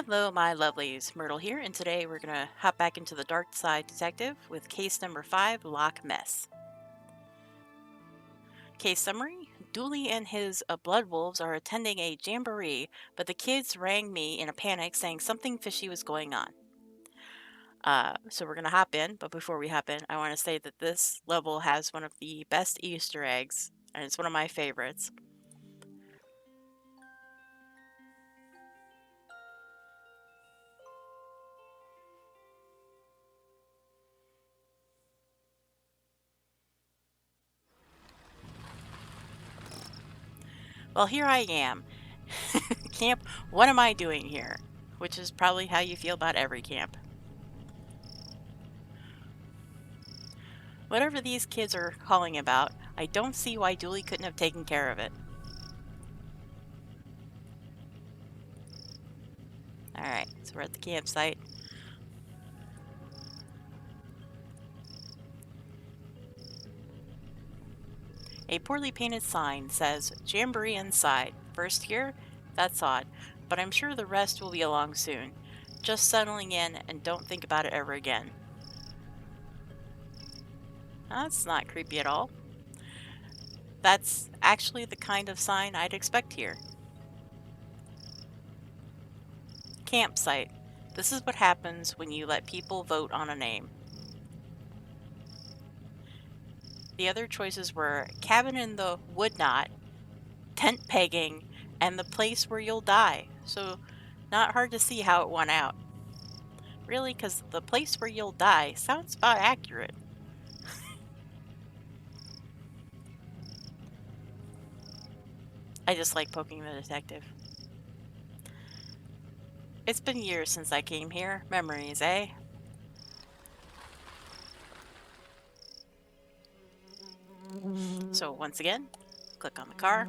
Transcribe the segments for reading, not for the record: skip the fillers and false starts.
Hello, my lovelies. Myrtle here, and today we're going to hop back into the Darkside Detective with case number 5, Loch Mess. Case summary: Dooley and his Blood-wolves are attending a jamboree, but the kids rang me in a panic saying something fishy was going on. So we're going to hop in, but before we hop in, I want to say that this level has one of the best Easter eggs, and it's one of my favorites. Well, here I am. Camp, what am I doing here? Which is probably how you feel about every camp. Whatever these kids are calling about, I don't see why Dooley couldn't have taken care of it. Alright, so we're at the campsite. A poorly painted sign says, Jamboree inside. First here? That's odd, but I'm sure the rest will be along soon. Just settling in and don't think about it ever again. That's not creepy at all. That's actually the kind of sign I'd expect here. Campsite. This is what happens when you let people vote on a name. The other choices were cabin in the wood knot, tent pegging, and the place where you'll die. So not hard to see how it won out. Really, because the place where you'll die sounds about accurate. I just like poking the detective. It's been years since I came here. Memories, eh? So once again, click on the car.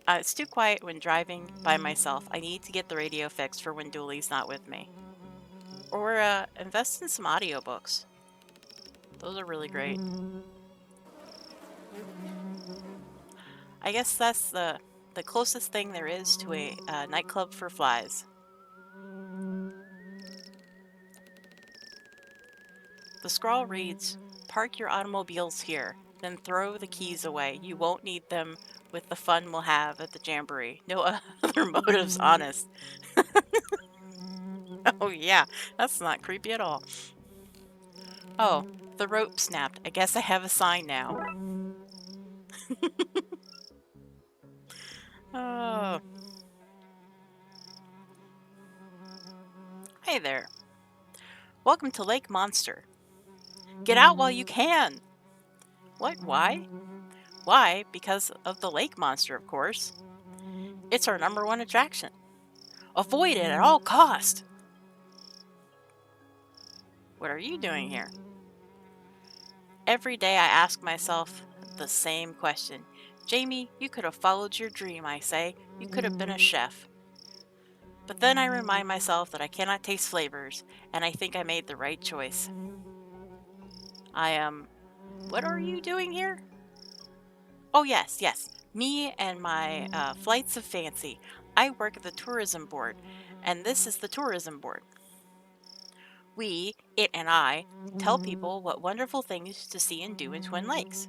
It's too quiet when driving by myself. I need to get the radio fixed for when Dooley's not with me. Or invest in some audiobooks. Those are really great. I guess that's the closest thing there is to a nightclub for flies. The scrawl reads, park your automobiles here, then throw the keys away. You won't need them with the fun we'll have at the jamboree. No other motives, honest. Oh yeah, that's not creepy at all. Oh, the rope snapped. I guess I have a sign now. Oh. Hey there. Welcome to Lake Monster. Get out while you can. What? Why? Why? Because of the lake monster, of course. It's our #1 attraction. Avoid it at all cost. What are you doing here? Every day I ask myself the same question. Jamie, you could have followed your dream, I say. You could have been a chef. But then I remind myself that I cannot taste flavors, and I think I made the right choice. I am... What are you doing here? Oh, yes. Me and my flights of fancy. I work at the tourism board, and this is the tourism board. We, it and I, tell people what wonderful things to see and do in Twin Lakes,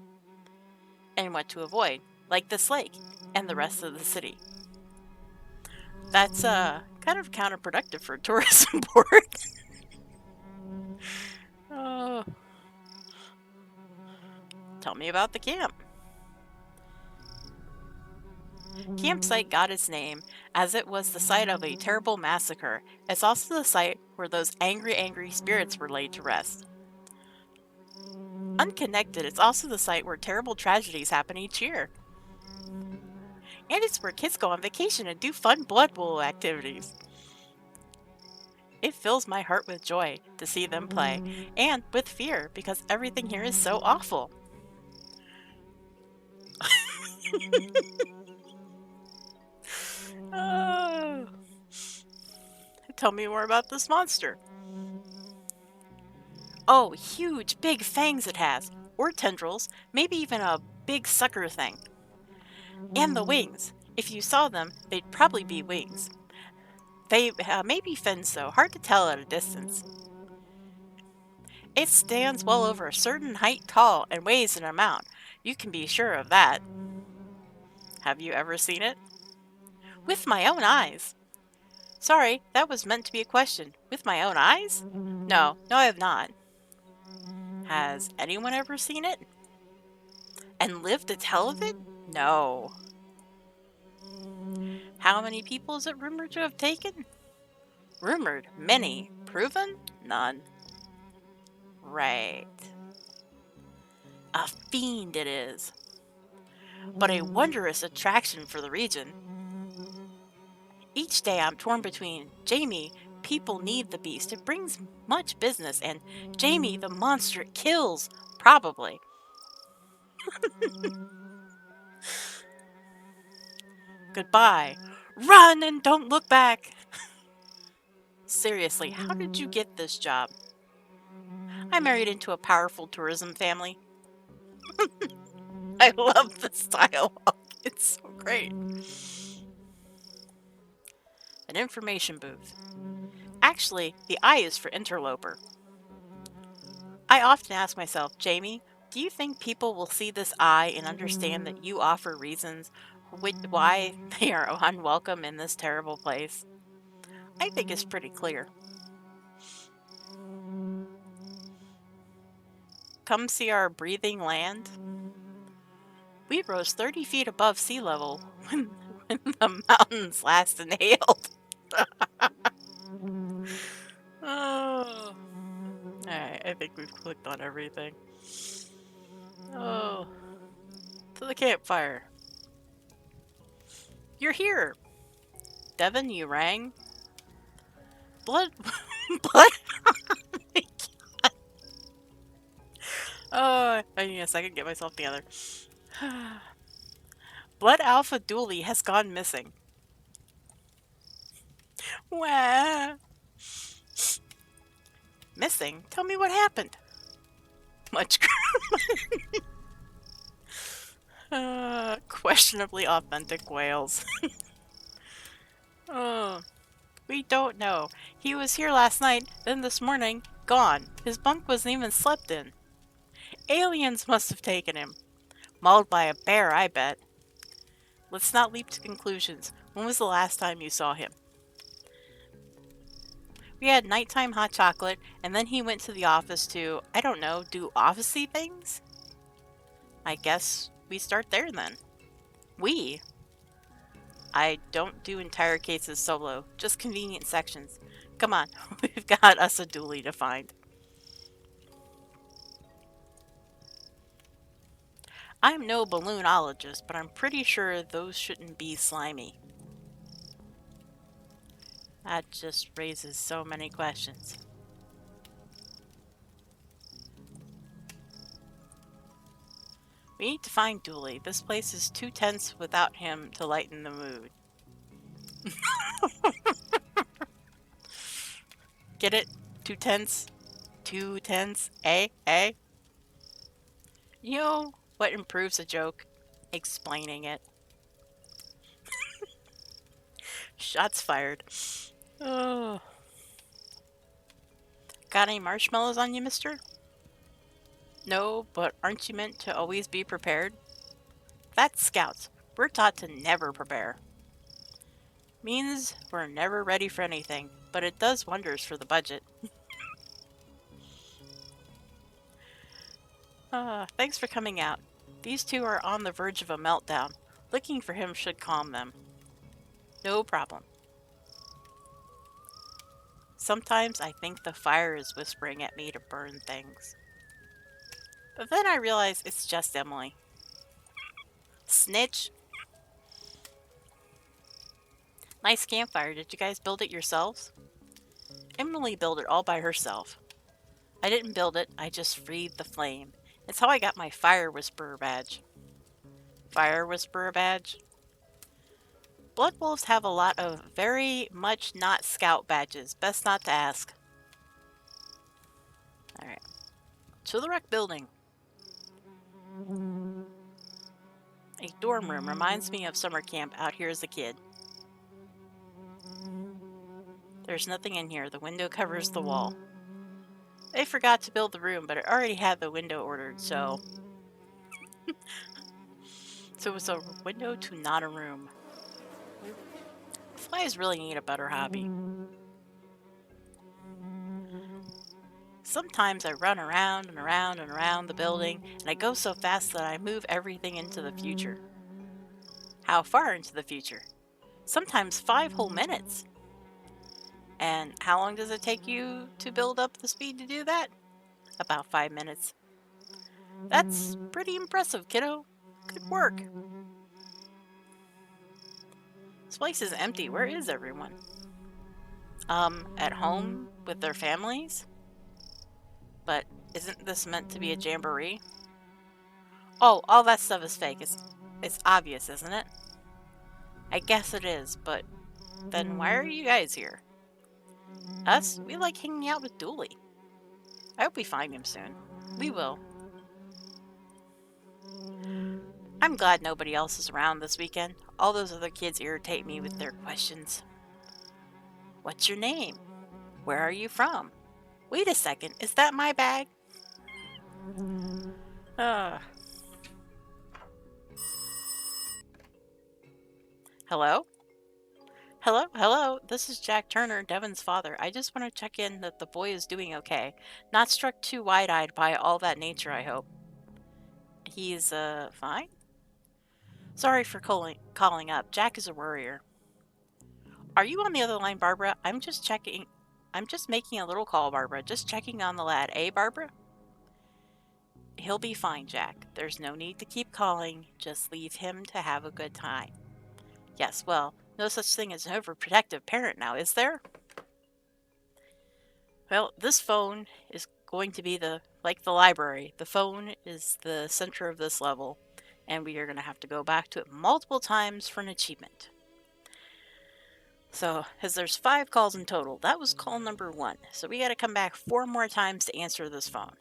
and what to avoid, like this lake and the rest of the city. That's kind of counterproductive for a tourism board. Oh. Tell me about the camp. Campsite got its name as it was the site of a terrible massacre. It's also the site where those angry spirits were laid to rest. Unconnected, it's also the site where terrible tragedies happen each year. And it's where kids go on vacation and do fun Blood Bowl activities. It fills my heart with joy to see them play, and with fear because everything here is so awful. Oh. Tell me more about this monster. Oh, huge, big fangs it has, or tendrils, maybe even a big sucker thing. And the wings. If you saw them, they'd probably be wings. They may be fins, though, hard to tell at a distance. It stands well over a certain height tall and weighs an amount. You can be sure of that. Have you ever seen it? With my own eyes. Sorry, that was meant to be a question. With my own eyes? No, I have not. Has anyone ever seen it? And lived to tell of it? No. How many people is it rumored to have taken? Rumored, many. Proven? None. Right. A fiend it is. But a wondrous attraction for the region. Each day I'm torn between Jamie, people need the beast, it brings much business, and Jamie, the monster it kills, probably. Goodbye. Run and don't look back. Seriously, how did you get this job? I married into a powerful tourism family. I love this dialogue. It's so great. An information booth. Actually, the I is for interloper. I often ask myself, Jamie, do you think people will see this I and understand that you offer reasons why they are unwelcome in this terrible place? I think it's pretty clear. Come see our breathing land. We rose 30 feet above sea level when the mountains last inhaled. Oh. Alright, I think we've clicked on everything. Oh. To the campfire. You're here. Devin, you rang? Blood. Blood. Oh, I need a second to get myself together. Blood Alpha Dooley has gone missing. Wah. Missing? Tell me what happened. Much. Questionably authentic whales. Oh, we don't know. He was here last night, then this morning, gone. His bunk wasn't even slept in. Aliens must have taken him. Mauled by a bear, I bet. Let's not leap to conclusions. When was the last time you saw him? We had nighttime hot chocolate, and then he went to the office to, I don't know, do officey things? I guess we start there then. We? I don't do entire cases solo, just convenient sections. Come on, we've got us a dually to find. I'm no balloonologist, but I'm pretty sure those shouldn't be slimy. That just raises so many questions. We need to find Dooley. This place is too tense without him to lighten the mood. Get it? Too tense? Too tense? Eh? You know what improves a joke? Explaining it. Shots fired. Oh. Got any marshmallows on you, mister? No, but aren't you meant to always be prepared? That's scouts. We're taught to never prepare. Means we're never ready for anything, but it does wonders for the budget. Thanks for coming out. These two are on the verge of a meltdown. Looking for him should calm them. No problem. Sometimes I think the fire is whispering at me to burn things. But then I realize it's just Emily. Snitch! Nice campfire. Did you guys build it yourselves? Emily built it all by herself. I didn't build it, I just freed the flame. It's how I got my Fire Whisperer badge. Fire Whisperer badge? Blood-wolves have a lot of very much not scout badges. Best not to ask. Alright. To the rec building. A dorm room reminds me of summer camp out here as a kid. There's nothing in here. The window covers the wall. They forgot to build the room, but it already had the window ordered, so... So it was a window to not a room. Flies really need a better hobby. Sometimes I run around and around and around the building, and I go so fast that I move everything into the future. How far into the future? Sometimes 5 whole minutes. And how long does it take you to build up the speed to do that? About 5 minutes. That's pretty impressive, kiddo. Good work. This place is empty. Where is everyone? At home with their families? But isn't this meant to be a jamboree? Oh, all that stuff is fake. It's obvious, isn't it? I guess it is, but then why are you guys here? Us? We like hanging out with Dooley. I hope we find him soon. We will. I'm glad nobody else is around this weekend. All those other kids irritate me with their questions. What's your name? Where are you from? Wait a second, is that my bag? Hello? Hello? Hello? This is Jack Turner, Devin's father. I just want to check in that the boy is doing okay. Not struck too wide-eyed by all that nature, I hope. He's, fine? Sorry for calling up. Jack is a worrier. Are you on the other line, Barbara? I'm just making a little call, Barbara. Just checking on the lad. Eh, Barbara? He'll be fine, Jack. There's no need to keep calling. Just leave him to have a good time. Yes, well, no such thing as an overprotective parent now, is there? Well, this phone is going to be like the library. The phone is the center of this level, and we are going to have to go back to it multiple times for an achievement. So, as there's 5 calls in total, that was call number 1. So we got to come back 4 more times to answer this phone.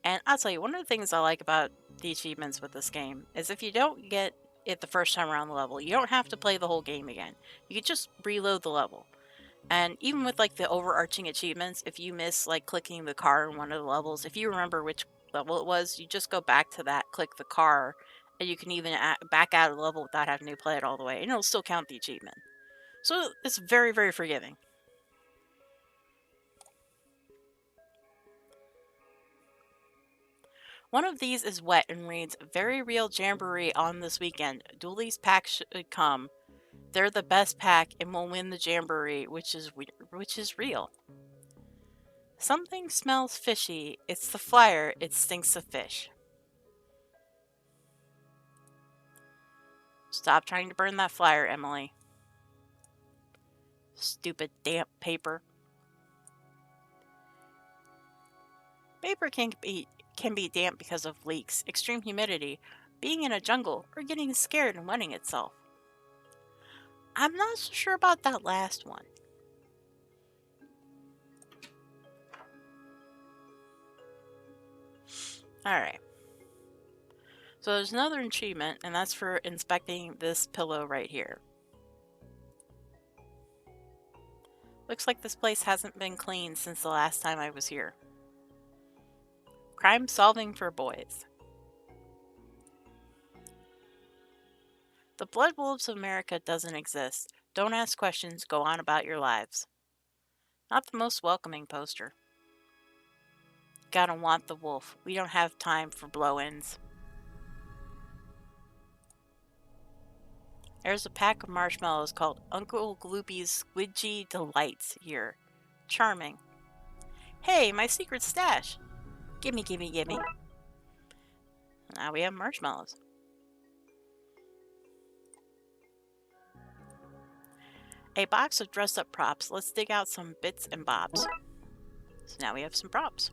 And I'll tell you, one of the things I like about the achievements with this game is if you don't get it the first time around the level, you don't have to play the whole game again. You can just reload the level. And even with like the overarching achievements, if you miss like clicking the car in one of the levels, if you remember which level it was, you just go back to that, click the car, and you can even back out of the level without having to play it all the way, and it'll still count the achievement. So it's very, very forgiving. One of these is wet and reads, "Very real jamboree on this weekend. Dooley's pack should come. They're the best pack and will win the jamboree, which is real. Something smells fishy. It's the flyer. It stinks of fish." Stop trying to burn that flyer, Emily. Stupid damp paper. Paper can be damp because of leaks, extreme humidity, being in a jungle, or getting scared and wetting itself. I'm not so sure about that last one. Alright. So there's another achievement, and that's for inspecting this pillow right here. Looks like this place hasn't been cleaned since the last time I was here. Crime solving for boys. The Blood-wolves of America doesn't exist. Don't ask questions, go on about your lives. Not the most welcoming poster. Gotta want the wolf. We don't have time for blow-ins. There's a pack of marshmallows called Uncle Gloopy's Squidgy Delights here. Charming. Hey, my secret stash. Gimme, gimme, gimme. Now we have marshmallows. A box of dressed up props. Let's dig out some bits and bobs. So now we have some props.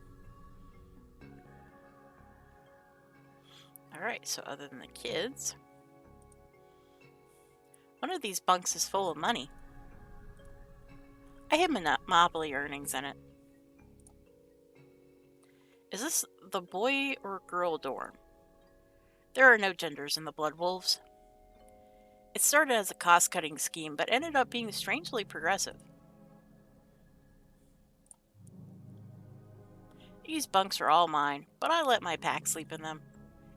Alright, so other than the kids, one of these bunks is full of money. I have Monopoly earnings in it. Is this the boy or girl dorm? There are no genders in the Blood-wolves. It started as a cost-cutting scheme, but ended up being strangely progressive. These bunks are all mine, but I let my pack sleep in them.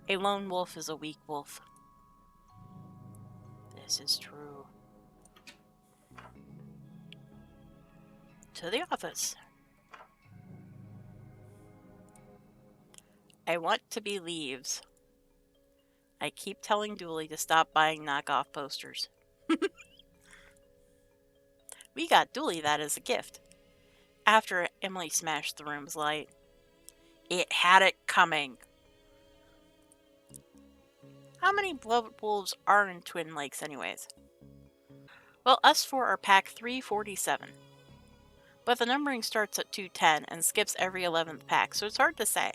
A lone wolf is a weak wolf. This is true. To the office. I want to be leaves. I keep telling Dooley to stop buying knockoff posters. We got Dooley that as a gift. After Emily smashed the room's light. It had it coming. How many Blood-wolves are in Twin Lakes anyways? Well, us four are pack 347. But the numbering starts at 210 and skips every 11th pack, so it's hard to say.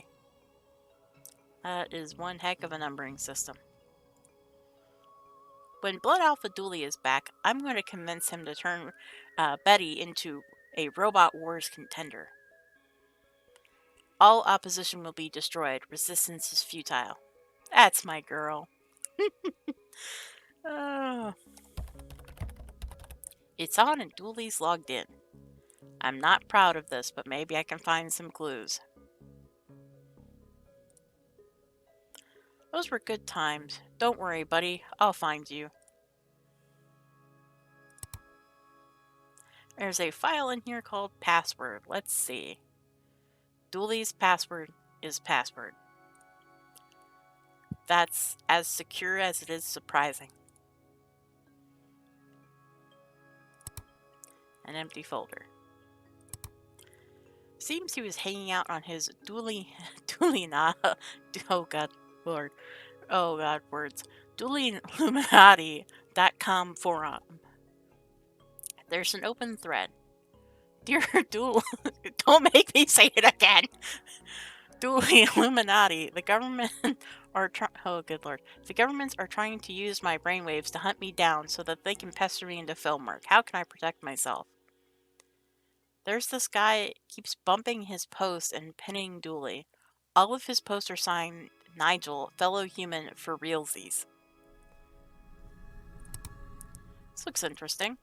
That is one heck of a numbering system. When Blood Alpha Dooley is back, I'm going to convince him to turn Betty into a Robot Wars contender. All opposition will be destroyed. Resistance is futile. That's my girl. It's on and Dooley's logged in. I'm not proud of this, but maybe I can find some clues. Those were good times. Don't worry, buddy. I'll find you. There's a file in here called password. Let's see. Dooley's password is password. That's as secure as it is surprising. An empty folder. Seems he was hanging out on his Dooley oh god, Lord. Oh god, words. DooleyIlluminati.com forum. There's an open thread. Dear Dooley, don't make me say it again. Dooley Illuminati, the government oh good lord. The governments are trying to use my brainwaves to hunt me down so that they can pester me into film work. How can I protect myself? There's this guy keeps bumping his post and pinning Dooley. All of his posts are signed Nigel, fellow human for realsies. This looks interesting.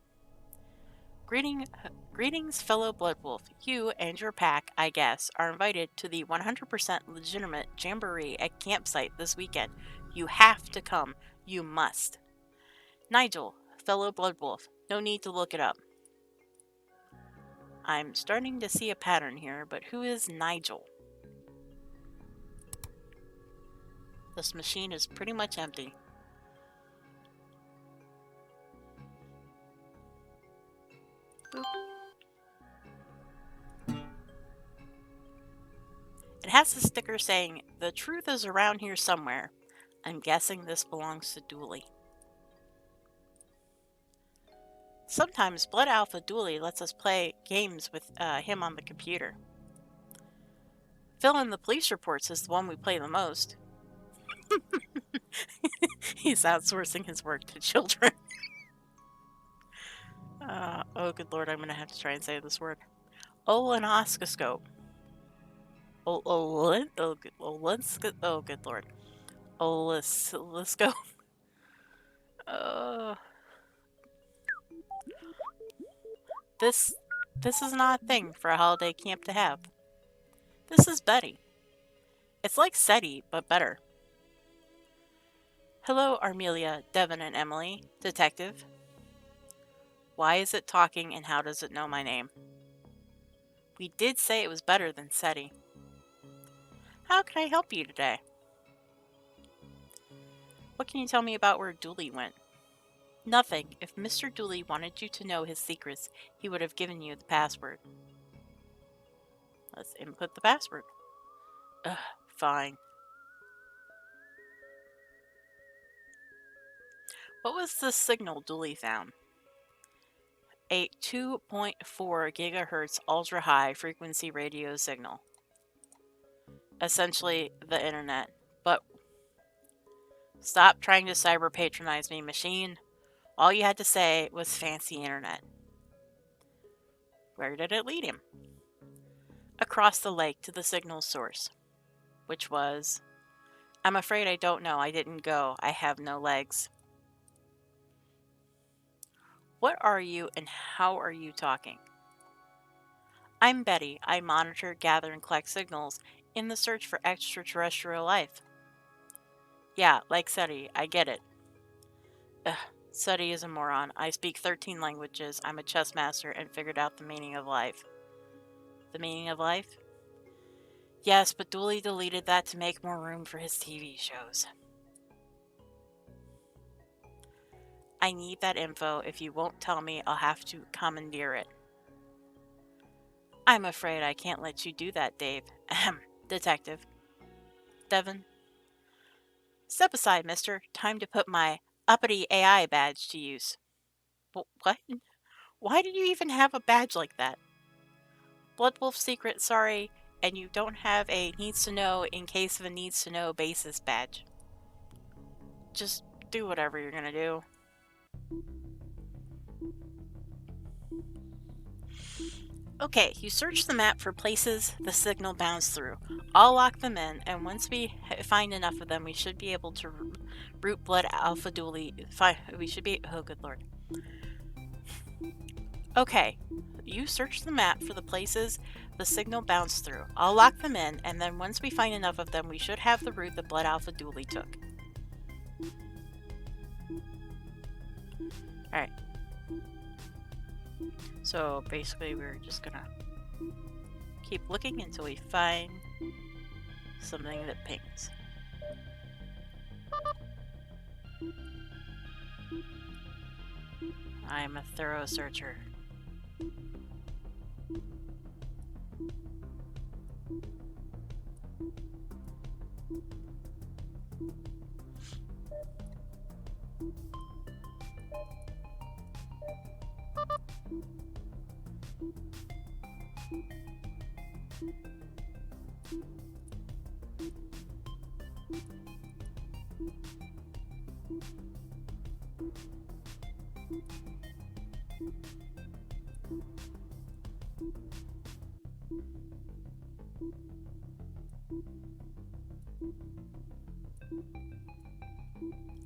Greetings, fellow Blood-wolf. You and your pack, I guess, are invited to the 100% legitimate Jamboree at campsite this weekend. You have to come. You must. Nigel, fellow Blood-wolf. No need to look it up. I'm starting to see a pattern here, but who is Nigel? This machine is pretty much empty. Boop. It has a sticker saying, "The truth is around here somewhere." I'm guessing this belongs to Dooley. Sometimes Blood Alpha Dooley lets us play games with him on the computer. Fill in the police reports is the one we play the most. He's outsourcing his work to children. Oh, good lord, I'm going to have to try and say this word. Olonoscoscope. Oh, good lord. Oscilloscope. This is not a thing for a holiday camp to have. This is Betty. It's like SETI, but better. Hello, Armelia, Devin, and Emily. Detective. Why is it talking and how does it know my name? We did say it was better than SETI. How can I help you today? What can you tell me about where Dooley went? Nothing. If Mr. Dooley wanted you to know his secrets, he would have given you the password. Let's input the password. Ugh, fine. What was the signal Dooley found? A 2.4 gigahertz ultra-high frequency radio signal. Essentially the internet. But stop trying to cyber patronize me, machine. All you had to say was fancy internet. Where did it lead him? Across the lake to the signal source. Which was... I'm afraid I don't know. I didn't go. I have no legs. What are you and how are you talking? I'm Betty. I monitor, gather, and collect signals in the search for extraterrestrial life. Yeah, like SETI, I get it. Ugh, SETI is a moron. I speak 13 languages, I'm a chess master, and figured out the meaning of life. The meaning of life? Yes, but Dooley deleted that to make more room for his TV shows. I need that info. If you won't tell me, I'll have to commandeer it. I'm afraid I can't let you do that, Dave. Ahem. Detective. Devon. Step aside, mister. Time to put my uppity AI badge to use. What? Why do you even have a badge like that? Blood-wolf secret, sorry, and you don't have a needs to know in case of a needs to know basis badge. Just do whatever you're gonna do. Okay, you search the map for places the signal bounced through. I'll lock them in, and once we find enough of them, we should be able to root blood alpha dually. We should be. Oh, good lord. Okay, you search the map for the places the signal bounced through. I'll lock them in, and then once we find enough of them, we should have the route the blood alpha dually took. Alright. So basically, we're just gonna keep looking until we find something that pings. I'm a thorough searcher.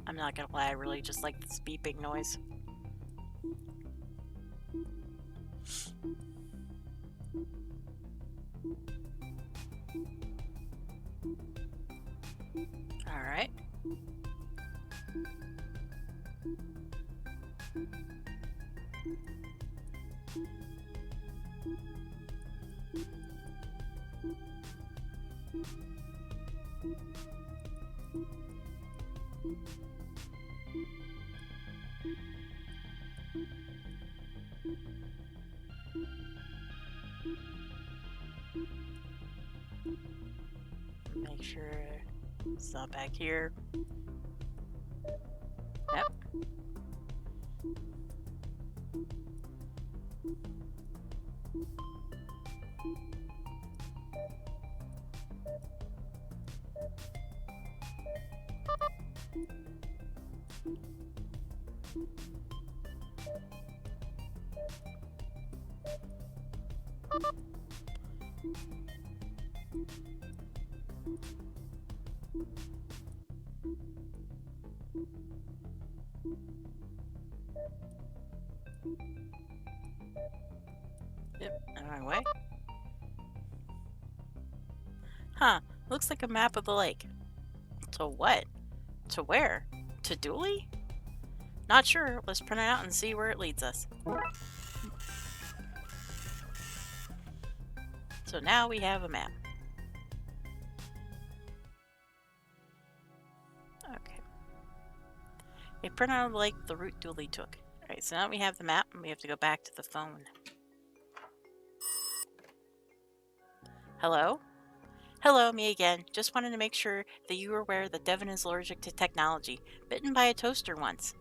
I'm not gonna lie, I really just like this beeping noise. Alright. Make sure it's not back here. Yep. Yep, wrong way. Huh, looks like a map of the lake. To what? To where? To Dooley? Not sure. Let's print it out and see where it leads us. So now we have a map. Okay. A printout of the lake the route Dooley took. Alright, so now we have the map and we have to go back to the phone. Hello? Hello, me again. Just wanted to make sure that you were aware that Devon is allergic to technology. Bitten by a toaster once.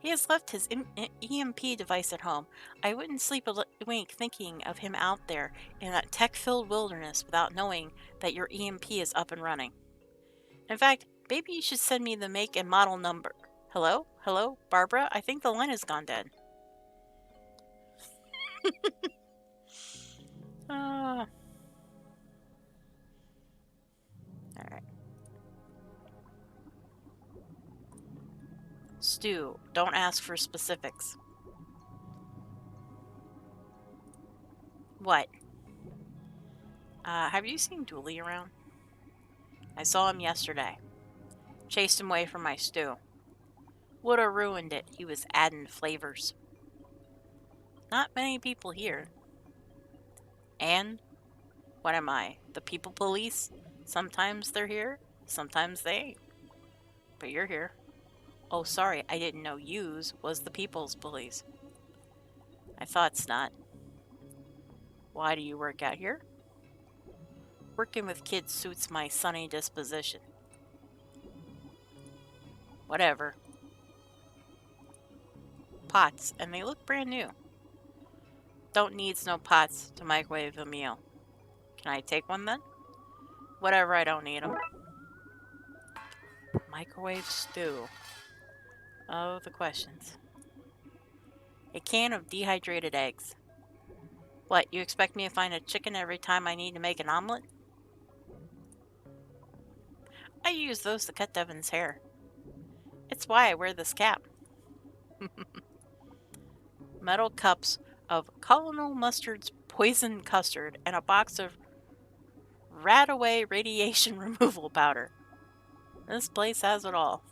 He has left his EMP device at home. I wouldn't sleep a wink thinking of him out there in that tech-filled wilderness without knowing that your EMP is up and running. In fact, maybe you should send me the make and model number. Hello? Hello? Barbara? I think the line has gone dead. Alright. Stew. Don't ask for specifics. What? Have you seen Dooley around? I saw him yesterday. Chased him away from my stew. Woulda ruined it. He was adding flavors. Not many people here. And what am I? The people police? Sometimes they're here, sometimes they ain't. But you're here. Oh, sorry, I didn't know yous was the people's police. I thought's not. Why do you work out here? Working with kids suits my sunny disposition. Whatever. Pots, and they look brand new. Don't needs no pots to microwave a meal. Can I take one then? Whatever, I don't need them. Microwave stew. Oh, the questions. A can of dehydrated eggs. What, you expect me to find a chicken every time I need to make an omelet? I use those to cut Devin's hair. It's why I wear this cap. Metal cups of Colonel Mustard's poison custard and a box of Radaway radiation removal powder. This place has it all.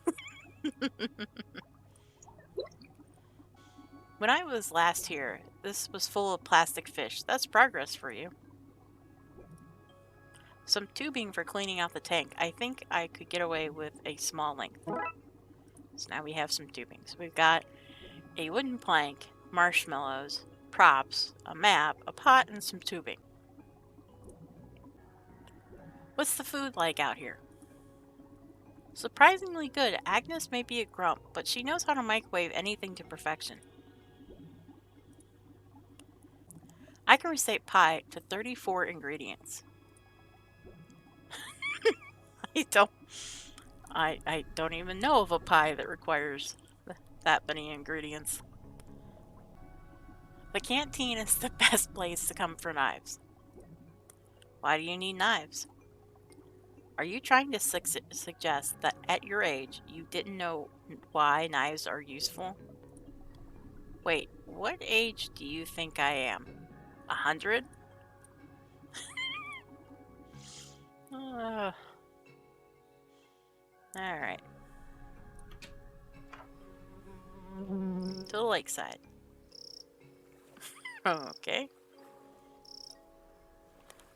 When I was last here, this was full of plastic fish. That's progress for you. Some tubing for cleaning out the tank. I think I could get away with a small length. So now we have some tubing. So we've got a wooden plank, marshmallows, props, a map, a pot, and some tubing. What's the food like out here? Surprisingly good. Agnes may be a grump, but she knows how to microwave anything to perfection. I can recite pie to 34 ingredients. I don't even know of a pie that requires that many ingredients. The canteen is the best place to come for knives. Why do you need knives? Are you trying to suggest that at your age you didn't know why knives are useful? Wait, what age do you think I am? 100? Alright. To the lakeside. Okay.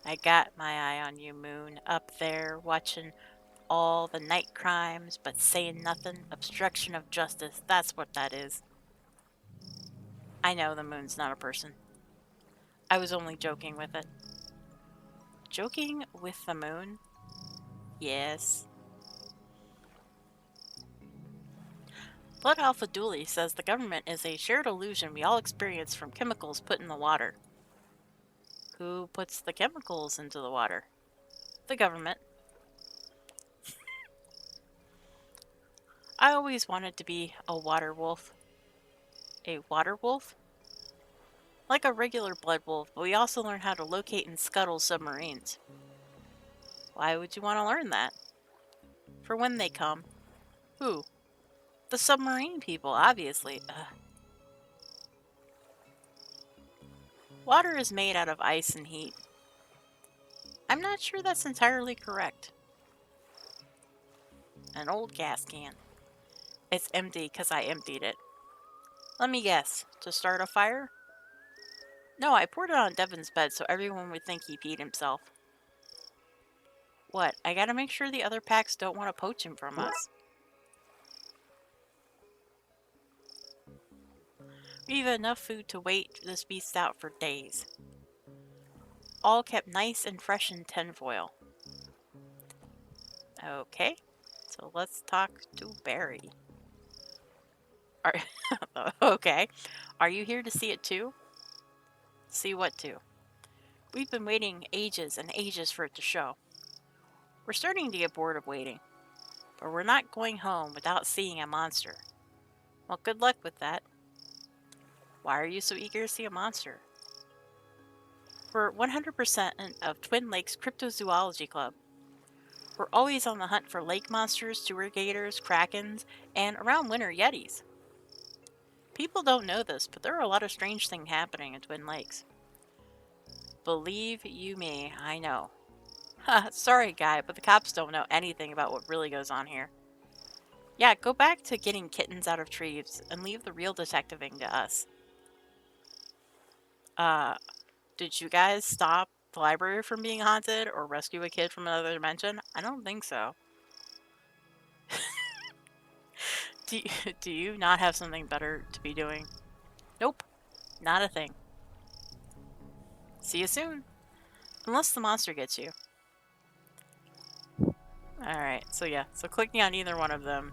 I got my eye on you, Moon. Up there, watching all the night crimes, but saying nothing. Obstruction of justice. That's what that is. I know the Moon's not a person. I was only joking with it. Joking with the Moon? Yes. Blood Alpha Dooley says the government is a shared illusion we all experience from chemicals put in the water. Who puts the chemicals into the water? The government. I always wanted to be a water wolf. A water wolf? Like a regular blood wolf, but we also learn how to locate and scuttle submarines. Why would you want to learn that? For when they come. Who? The submarine people, obviously. Ugh. Water is made out of ice and heat. I'm not sure that's entirely correct. An old gas can. It's empty because I emptied it. Let me guess. To start a fire? No, I poured it on Devin's bed so everyone would think he peed himself. What? I gotta make sure the other packs don't want to poach him from us. We have enough food to wait this beast out for days. All kept nice and fresh in tinfoil. Okay, so let's talk to Barry. Okay, are you here to see it too? See what too? We've been waiting ages and ages for it to show. We're starting to get bored of waiting, but we're not going home without seeing a monster. Well, good luck with that. Why are you so eager to see a monster? We're 100% of Twin Lakes Cryptozoology Club. We're always on the hunt for lake monsters, sewer gators, krakens, and around winter yetis. People don't know this, but there are a lot of strange things happening in Twin Lakes. Believe you me, I know. Sorry, guy, but the cops don't know anything about what really goes on here. Yeah, go back to getting kittens out of trees and leave the real detectiving to us. Did you guys stop the library from being haunted or rescue a kid from another dimension? I don't think so. Do you, do you not have something better to be doing? Nope, not a thing. See you soon. Unless the monster gets you. Alright, so yeah, so clicking on either one of them.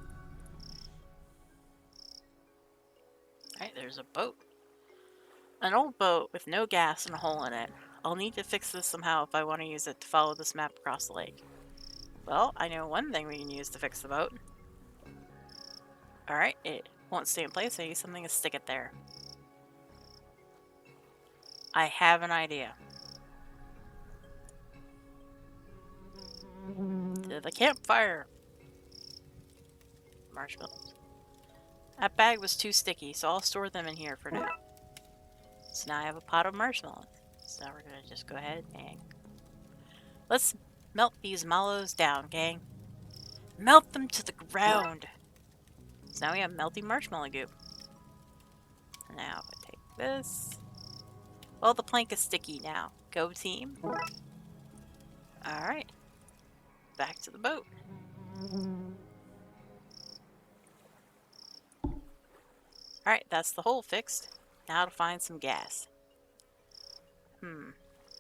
Alright, there's a boat. An old boat with no gas and a hole in it. I'll need to fix this somehow if I want to use it to follow this map across the lake. Well, I know one thing we can use to fix the boat. Alright, it won't stay in place. I need something to stick it there. I have an idea. To the campfire! Marshmallows. That bag was too sticky, so I'll store them in here for now. So now I have a pot of marshmallows. So now we're gonna just go ahead and... Let's melt these mallows down, gang. Melt them to the ground! So now we have melting marshmallow goop. Now I take this. Well, the plank is sticky now. Go team. Alright. Back to the boat. Alright, that's the hole fixed. Now to find some gas.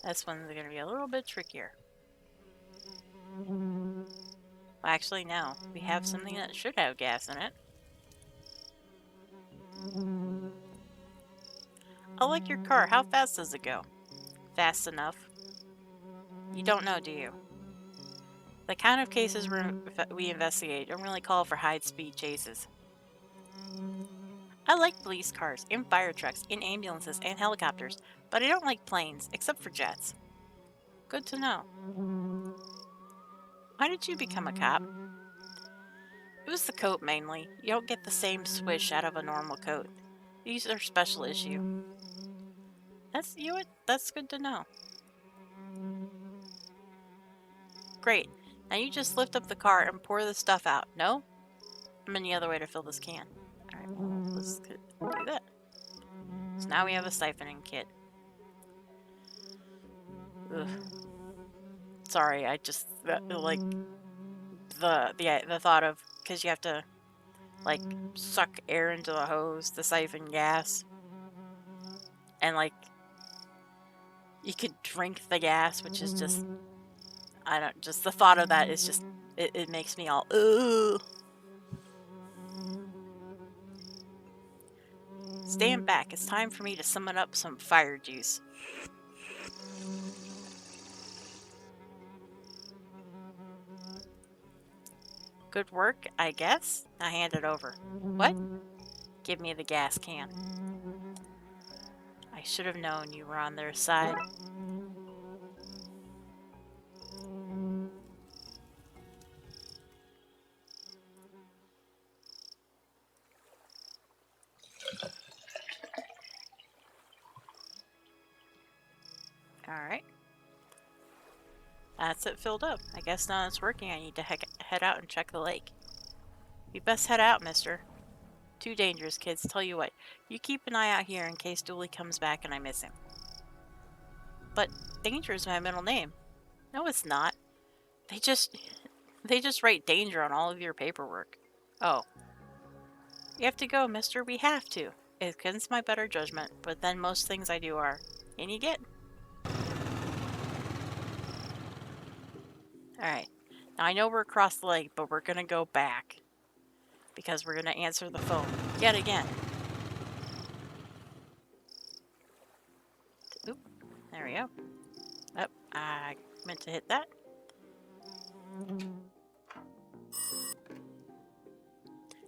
This one's going to be a little bit trickier. Well, actually, no. We have something that should have gas in it. I like your car. How fast does it go? Fast enough. You don't know, do you? The kind of cases we investigate don't really call for high-speed chases. I like police cars, and fire trucks, and ambulances, and helicopters, but I don't like planes, except for jets. Good to know. Why did you become a cop? It was the coat, mainly. You don't get the same swish out of a normal coat. These are special issue. That's good to know. Great. Now you just lift up the car and pour the stuff out. No? I'm any other way to fill this can. Alright, well, let's do that. So now we have a siphoning kit. Ugh. Sorry, I just, like, the thought of, because you have to, like, suck air into the hose to siphon gas. And, like, you could drink the gas, which is just, just the thought of that is just, it makes me all, ugh. Stand back, it's time for me to summon up some fire juice. Good work, I guess. Now hand it over. What? Give me the gas can. I should have known you were on their side. Alright. That's it filled up. I guess now it's working. I need to head out and check the lake. We best head out, mister. Too dangerous, kids. Tell you what, you keep an eye out here in case Dooley comes back and I miss him. But Danger is my middle name. No, it's not. They just write Danger on all of your paperwork. Oh. You have to go, mister. We have to. It's against my better judgment, but then most things I do are. And you get. Alright. Now I know we're across the lake, but we're gonna go back. Because we're gonna answer the phone. Yet again. Oop. There we go. Oh, I meant to hit that.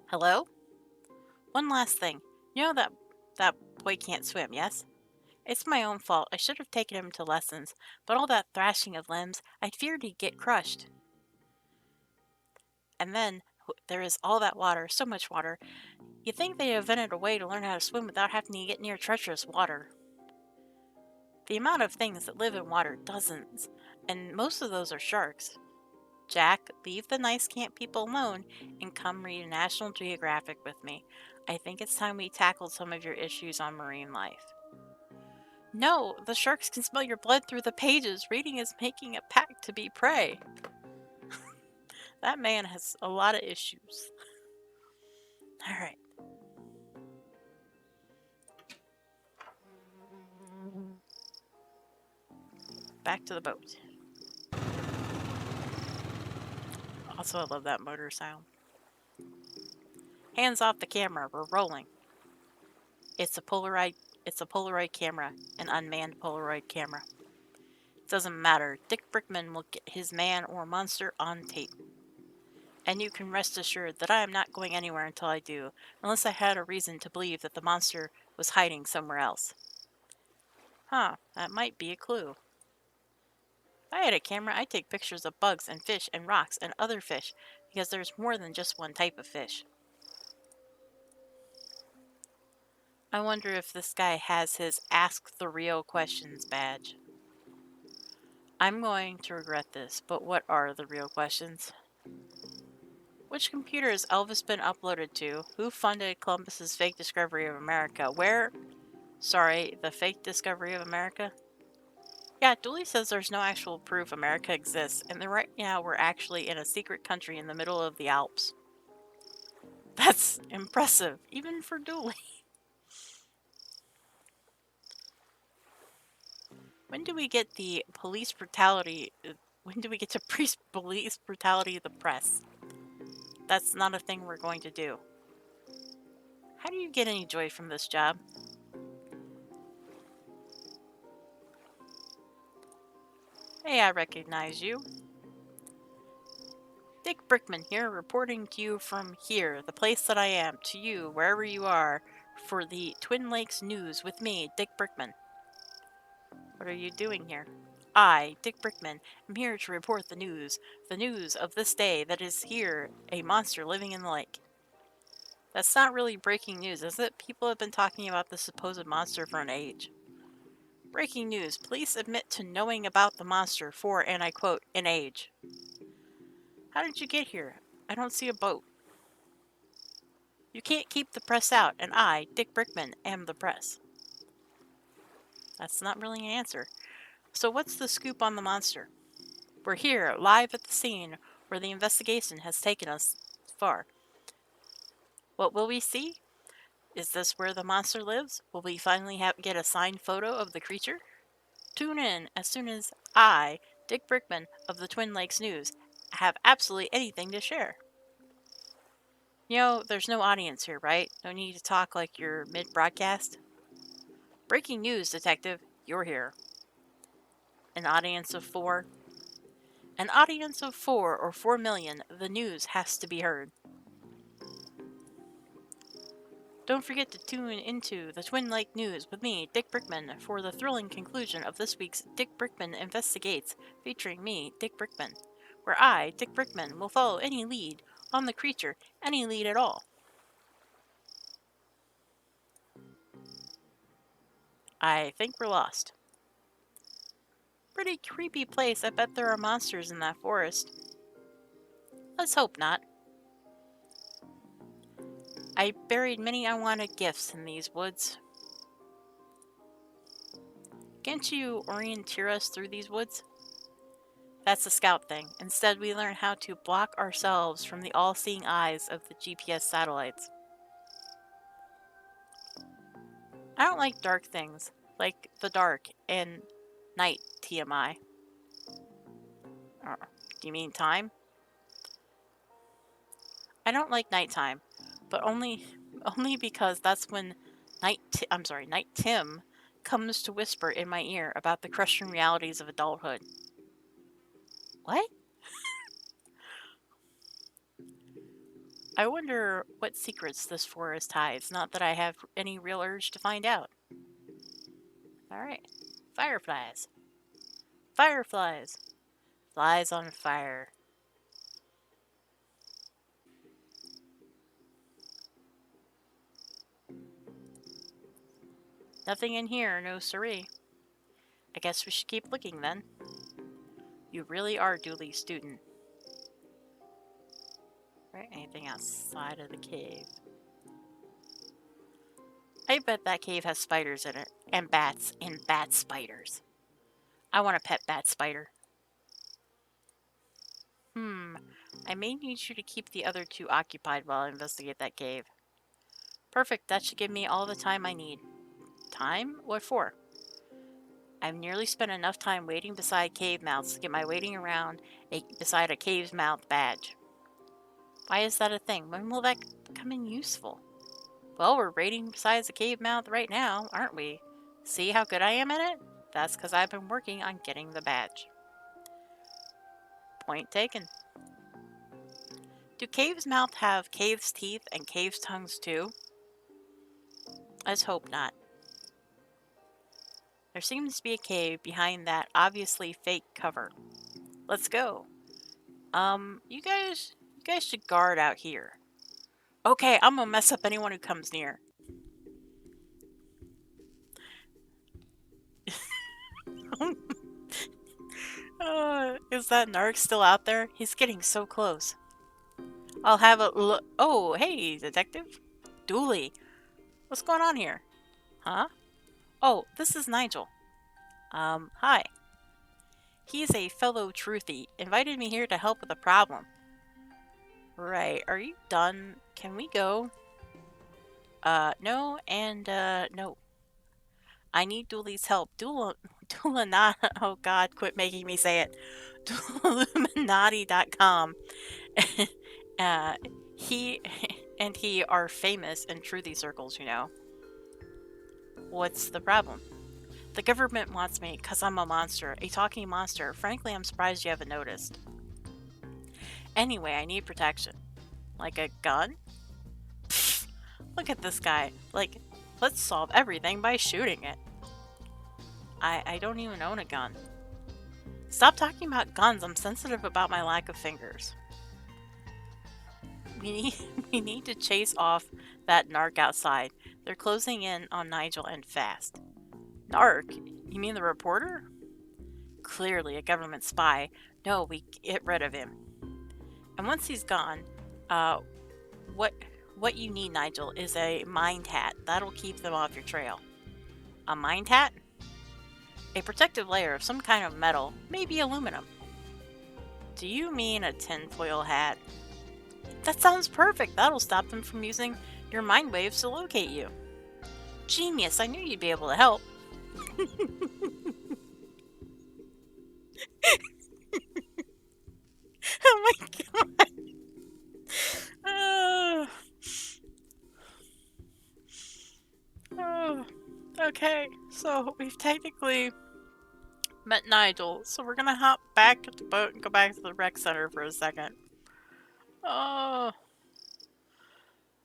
Hello? One last thing. You know that boy can't swim, yes? It's my own fault. I should have taken him to lessons, but all that thrashing of limbs, I feared he'd get crushed. and then there is all that water, so much water. You'd think they invented a way to learn how to swim without having to get near treacherous water. The amount of things that live in water, dozens, and most of those are sharks. Jack, leave the nice camp people alone and come read National Geographic with me. I think it's time we tackled some of your issues on marine life. No, the sharks can smell your blood through the pages. Reading is making a pact to be prey. That man has a lot of issues. All right. Back to the boat. Also, I love that motor sound. Hands off the camera. We're rolling. It's a Polaroid camera, an unmanned Polaroid camera. It doesn't matter. Dick Brickman will get his man or monster on tape. And you can rest assured that I am not going anywhere until I do, unless I had a reason to believe that the monster was hiding somewhere else. Huh, that might be a clue. If I had a camera, I'd take pictures of bugs and fish and rocks and other fish, because there's more than just one type of fish. I wonder if this guy has his Ask the Real Questions badge. I'm going to regret this, but what are the real questions? Which computer has Elvis been uploaded to? Who funded Columbus's fake discovery of America? The fake discovery of America? Yeah, Dooley says there's no actual proof America exists, and that right now we're actually in a secret country in the middle of the Alps. That's impressive, even for Dooley. When do we get the police brutality? When do we get to police brutality of the press? That's not a thing we're going to do. How do you get any joy from this job? Hey, I recognize you. Dick Brickman here, reporting to you from here, the place that I am, to you, wherever you are, for the Twin Lakes News with me, Dick Brickman. What are you doing here? I, Dick Brickman, am here to report the news of this day that is here, a monster living in the lake. That's not really breaking news, is it? People have been talking about the supposed monster for an age. Breaking news, police admit to knowing about the monster for, and I quote, an age. How did you get here? I don't see a boat. You can't keep the press out, and I, Dick Brickman, am the press. That's not really an answer. So what's the scoop on the monster? We're here, live at the scene, where the investigation has taken us far. What will we see? Is this where the monster lives? Will we finally get a signed photo of the creature? Tune in as soon as I, Dick Brickman of the Twin Lakes News, have absolutely anything to share. You know, there's no audience here, right? No need to talk like you're mid-broadcast. Breaking news, detective. You're here. An audience of 4? An audience of 4 or 4 million, the news has to be heard. Don't forget to tune into the Twin Lake News with me, Dick Brickman, for the thrilling conclusion of this week's Dick Brickman Investigates, featuring me, Dick Brickman, where I, Dick Brickman, will follow any lead on the creature, any lead at all. I think we're lost. Pretty creepy place. I bet there are monsters in that forest. Let's hope not. I buried many unwanted gifts in these woods. Can't you orienteer us through these woods? That's the scout thing. Instead, we learn how to block ourselves from the all-seeing eyes of the GPS satellites. I don't like dark things, like the dark and night TMI. Do you mean time? I don't like nighttime, but only because that's when Night Tim comes to whisper in my ear about the crushing realities of adulthood. What? I wonder what secrets this forest hides, not that I have any real urge to find out. Alright. Fireflies. Fireflies. Flies on fire. Nothing in here, no siree. I guess we should keep looking then. You really are Dooley's student. Right, anything outside of the cave? I bet that cave has spiders in it. And bats. And bat spiders. I want a pet bat spider. I may need you to keep the other two occupied while I investigate that cave. Perfect, that should give me all the time I need. Time? What for? I've nearly spent enough time waiting beside cave mouths to get my waiting around beside a cave's mouth badge. Why is that a thing? When will that come in useful? Well, we're waiting beside the cave mouth right now, aren't we? See how good I am at it? That's because I've been working on getting the badge. Point taken. Do cave's mouth have cave's teeth and cave's tongues too? Let's hope not. There seems to be a cave behind that obviously fake cover. Let's go. You guys should guard out here. Okay, I'm gonna mess up anyone who comes near. Is that narc still out there? He's getting so close. I'll have a look. Oh, hey, detective. Dooley. What's going on here? Huh? Oh, this is Nigel. Hi. He's a fellow truthy. Invited me here to help with a problem. Right, are you done? Can we go? No, and, no. I need Dooley's help. Dula not. Oh god, quit making me say it. Illuminati.com. He and he are famous in truthy circles, you know. What's the problem? The government wants me because I'm a monster, a talking monster. Frankly, I'm surprised you haven't noticed. Anyway, I need protection. Like a gun? Pfft, look at this guy. Like, let's solve everything by shooting it. I don't even own a gun. Stop talking about guns. I'm sensitive about my lack of fingers. We need to chase off that narc outside. They're closing in on Nigel and fast. Narc? You mean the reporter? Clearly a government spy. No, we get rid of him. And once he's gone, what you need, Nigel, is a mind hat. That'll keep them off your trail. A mind hat? A protective layer of some kind of metal, maybe aluminum. Do you mean a tinfoil hat? That sounds perfect. That'll stop them from using your mind waves to locate you. Genius, I knew you'd be able to help. Oh my god. Okay, so we've technically met Nigel, so we're gonna hop back at the boat and go back to the rec center for a second. Oh.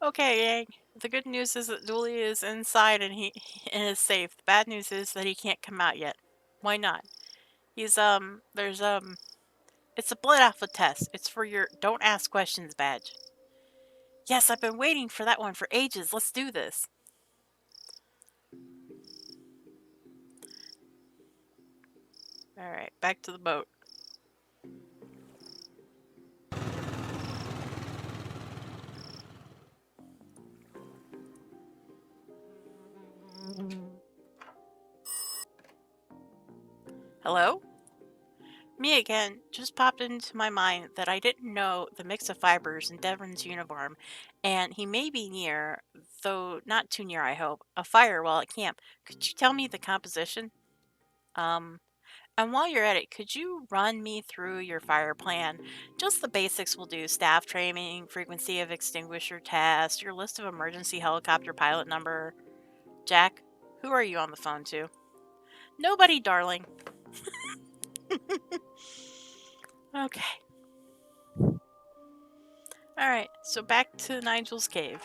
Okay, gang. The good news is that Dooley is inside and he is safe. The bad news is that he can't come out yet. Why not? He's it's a blood alpha test. It's for your don't ask questions badge. Yes, I've been waiting for that one for ages. Let's do this. Alright, back to the boat. Hello? Me again. Just popped into my mind that I didn't know the mix of fibers in Devon's uniform, and he may be near, though not too near, I hope, a fire while at camp. Could you tell me the composition? Um, and while you're at it, could you run me through your fire plan? Just the basics will do. Staff training, frequency of extinguisher test, your list of emergency helicopter pilot number. Jack, who are you on the phone to? Nobody, darling. Okay. Alright, so back to Nigel's cave.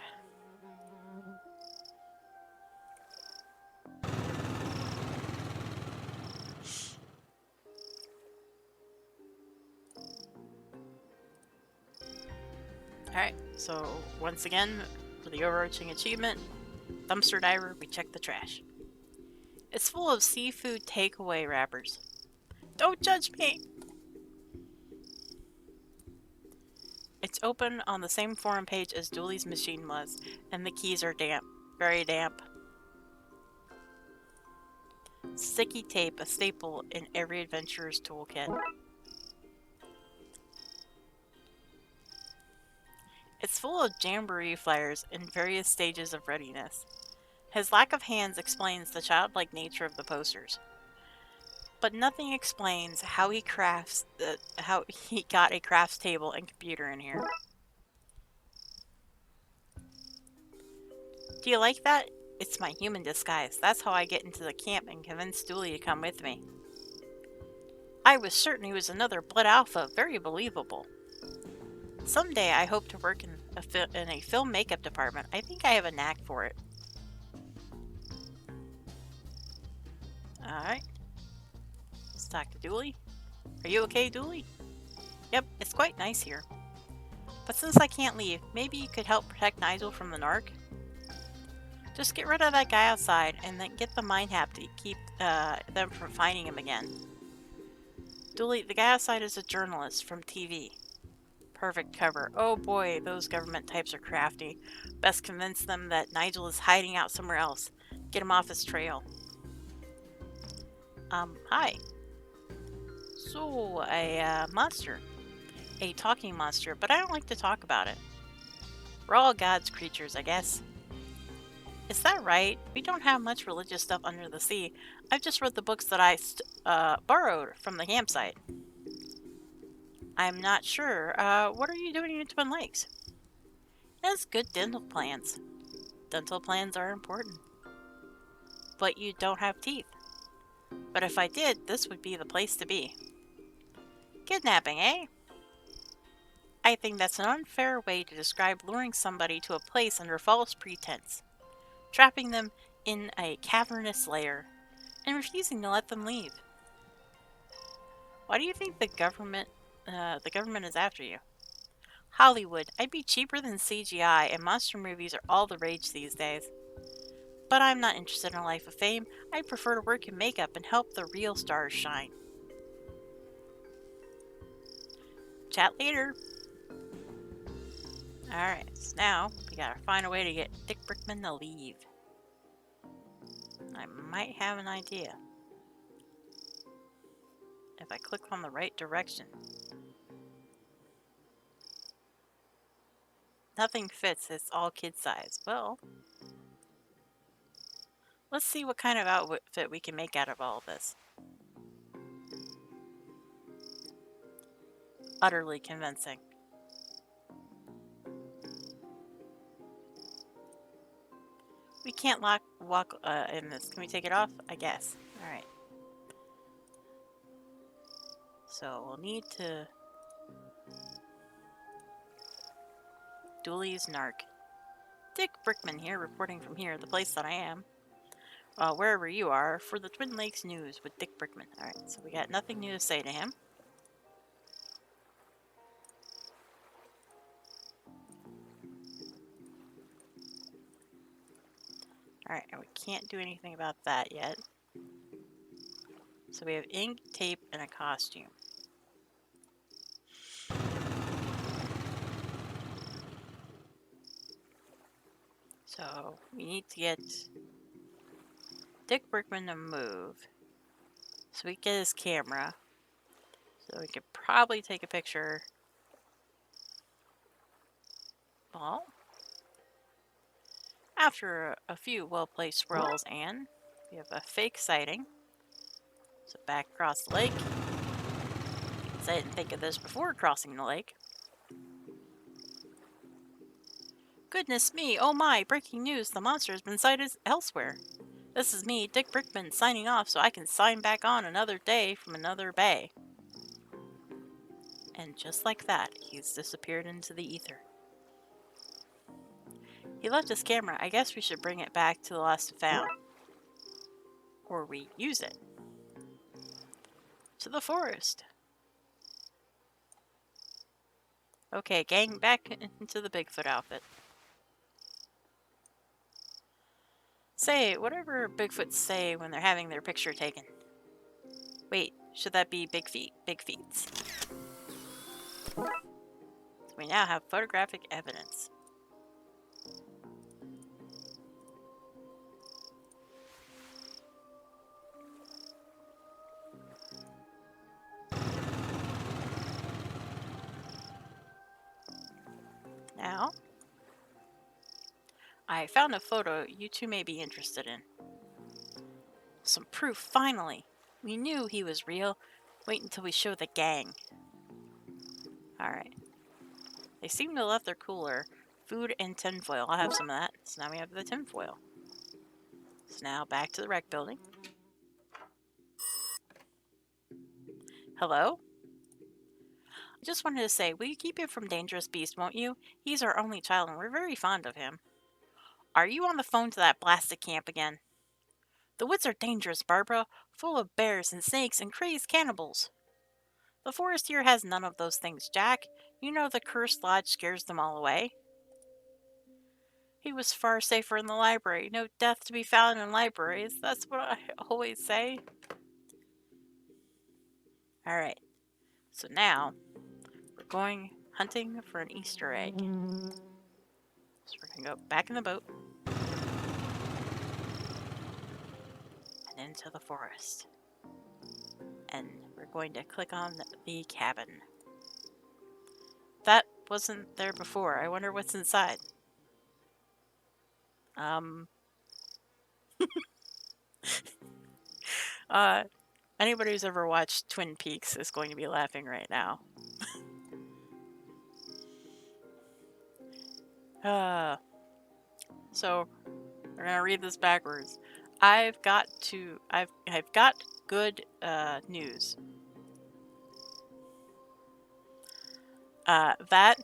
Alright, so once again, for the overarching achievement, dumpster diver, we check the trash. It's full of seafood takeaway wrappers. Don't judge me! It's open on the same forum page as Dooley's machine was, and the keys are damp. Very damp. Sticky tape, a staple in every adventurer's toolkit. It's full of Jamboree flyers in various stages of readiness. His lack of hands explains the childlike nature of the posters. But nothing explains how he got a crafts table and computer in here. Do you like that? It's my human disguise. That's how I get into the camp and convince Dooley to come with me. I was certain he was another Blood Alpha. Very believable. Someday I hope to work in a film makeup department. I think I have a knack for it. Alright. Let's talk to Dooley. Are you okay, Dooley? Yep, it's quite nice here. But since I can't leave, maybe you could help protect Nigel from the narc? Just get rid of that guy outside and then get the mine hap to keep them from finding him again. Dooley, the guy outside is a journalist from TV. Perfect cover. Oh boy, those government types are crafty. Best convince them that Nigel is hiding out somewhere else. Get him off his trail. Hi. So, a monster. A talking monster, but I don't like to talk about it. We're all God's creatures, I guess. Is that right? We don't have much religious stuff under the sea. I've just read the books that I borrowed from the campsite. I'm not sure. What are you doing in Twin Lakes? It has good dental plans. Dental plans are important. But you don't have teeth. But if I did, this would be the place to be. Kidnapping, eh? I think that's an unfair way to describe luring somebody to a place under false pretense, trapping them in a cavernous lair, and refusing to let them leave. Why do you think the government is after you? Hollywood. I'd be cheaper than CGI, and monster movies are all the rage these days. But I'm not interested in a life of fame. I prefer to work in makeup and help the real stars shine. Chat later. Alright, so now we gotta find a way to get Dick Brickman to leave. I might have an idea. If I click on the right direction. Nothing fits, it's all kid size. Well, let's see what kind of outfit we can make out of all of this. Utterly convincing. We can't walk in this. Can we take it off? I guess. Alright. So we'll need to... Dooley's narc. Dick Brickman here, reporting from here, the place that I am. Wherever you are, for the Twin Lakes News with Dick Brickman. Alright, so we got nothing new to say to him. Alright, and we can't do anything about that yet. So we have ink, tape, and a costume. So we need to get Dick Brickman to move. So we get his camera. So we could probably take a picture. Well, after a few well-placed swirls, and we have a fake sighting. So back across the lake. So I didn't think of this before crossing the lake. Goodness me, oh my, breaking news, the monster has been sighted elsewhere. This is me, Dick Brickman, signing off so I can sign back on another day from another bay. And just like that, he's disappeared into the ether. He left his camera. I guess we should bring it back to the Lost and Found. Or we use it. To the forest. Okay, gang, back into the Bigfoot outfit. Say, whatever Bigfoots say when they're having their picture taken. Wait, should that be Big Feet? Big Feets. We now have photographic evidence. Now, I found a photo you two may be interested in. Some proof, finally. We knew he was real. Wait until we show the gang. Alright. They seem to have left their cooler. Food and tinfoil. I'll have some of that. So now we have the tinfoil. So now back to the rec building. Hello? I just wanted to say, will you keep him from Dangerous Beast, won't you? He's our only child and we're very fond of him. Are you on the phone to that blasted camp again? The woods are dangerous, Barbara, full of bears and snakes and crazed cannibals. The forest here has none of those things, Jack. You know the cursed lodge scares them all away. He was far safer in the library. No death to be found in libraries. That's what I always say. Alright, so now we're going hunting for an Easter egg. So we're going to go back in the boat and into the forest. And we're going to click on the cabin. That wasn't there before. I wonder what's inside. Anybody who's ever watched Twin Peaks is going to be laughing right now. So we're gonna read this backwards. I've got good news. That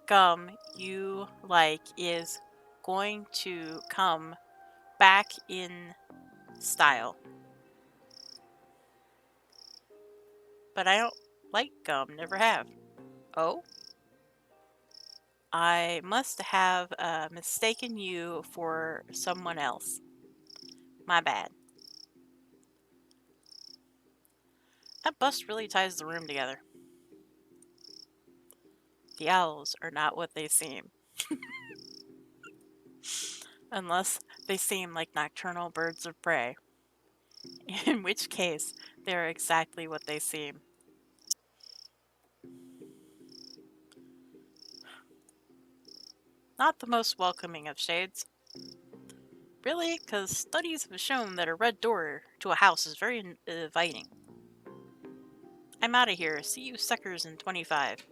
gum you like is going to come back in style. But I don't like gum, never have. Oh? I must have mistaken you for someone else. My bad. That bust really ties the room together. The owls are not what they seem. Unless they seem like nocturnal birds of prey. In which case, they're exactly what they seem. Not the most welcoming of shades. Really? Because studies have shown that a red door to a house is very inviting. I'm out of here. See you suckers in 25.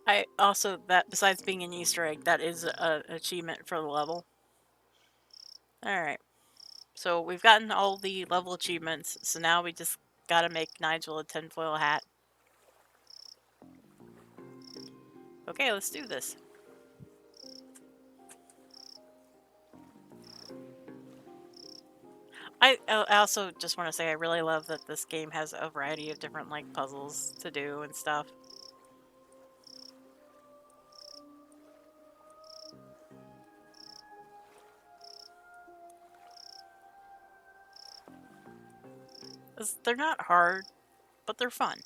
I also, that besides being an Easter egg, that is an achievement for the level. Alright. So we've gotten all the level achievements, so now we just gotta make Nigel a tinfoil hat. Okay, let's do this. I also just want to say I really love that this game has a variety of different like puzzles to do and stuff. They're not hard, but they're fun.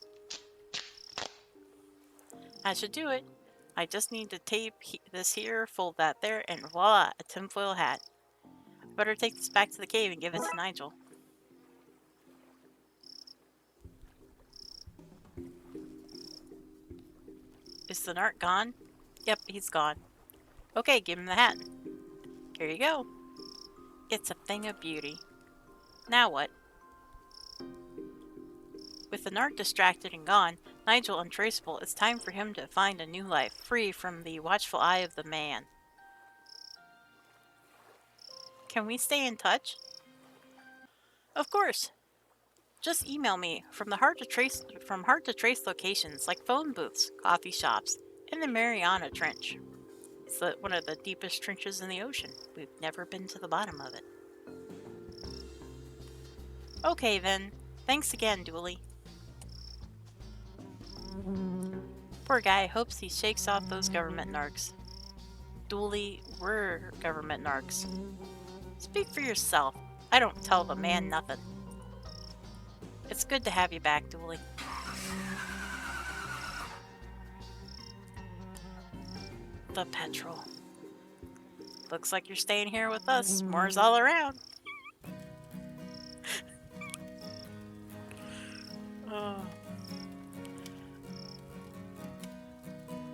I should do it. I just need to tape this here, fold that there, and voila, a tinfoil hat. Better take this back to the cave and give it to Nigel. Is the narc gone? Yep, he's gone. Okay, give him the hat. Here you go. It's a thing of beauty. Now what? With the narc distracted and gone, Nigel untraceable, it's time for him to find a new life, free from the watchful eye of the man. Can we stay in touch? Of course. Just email me from hard to trace locations like phone booths, coffee shops, and the Mariana Trench. It's one of the deepest trenches in the ocean. We've never been to the bottom of it. Okay then. Thanks again, Dooley. Poor guy hopes he shakes off those government narcs. Dooley, we're government narcs. Speak for yourself. I don't tell the man nothing. It's good to have you back, Dooley. The petrol. Looks like you're staying here with us. More's all around. Oh.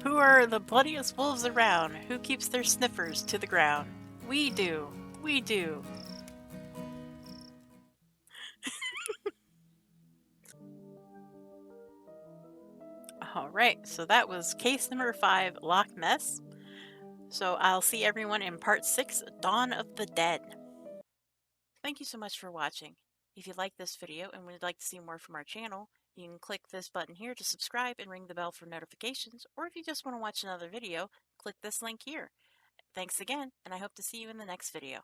Who are the bloodiest wolves around? Who keeps their sniffers to the ground? We do. We do. Alright, so that was case number 5, Loch Ness. So I'll see everyone in part 6, Dawn of the Dead. Thank you so much for watching. If you liked this video and would like to see more from our channel, you can click this button here to subscribe and ring the bell for notifications, or if you just want to watch another video, click this link here. Thanks again, and I hope to see you in the next video.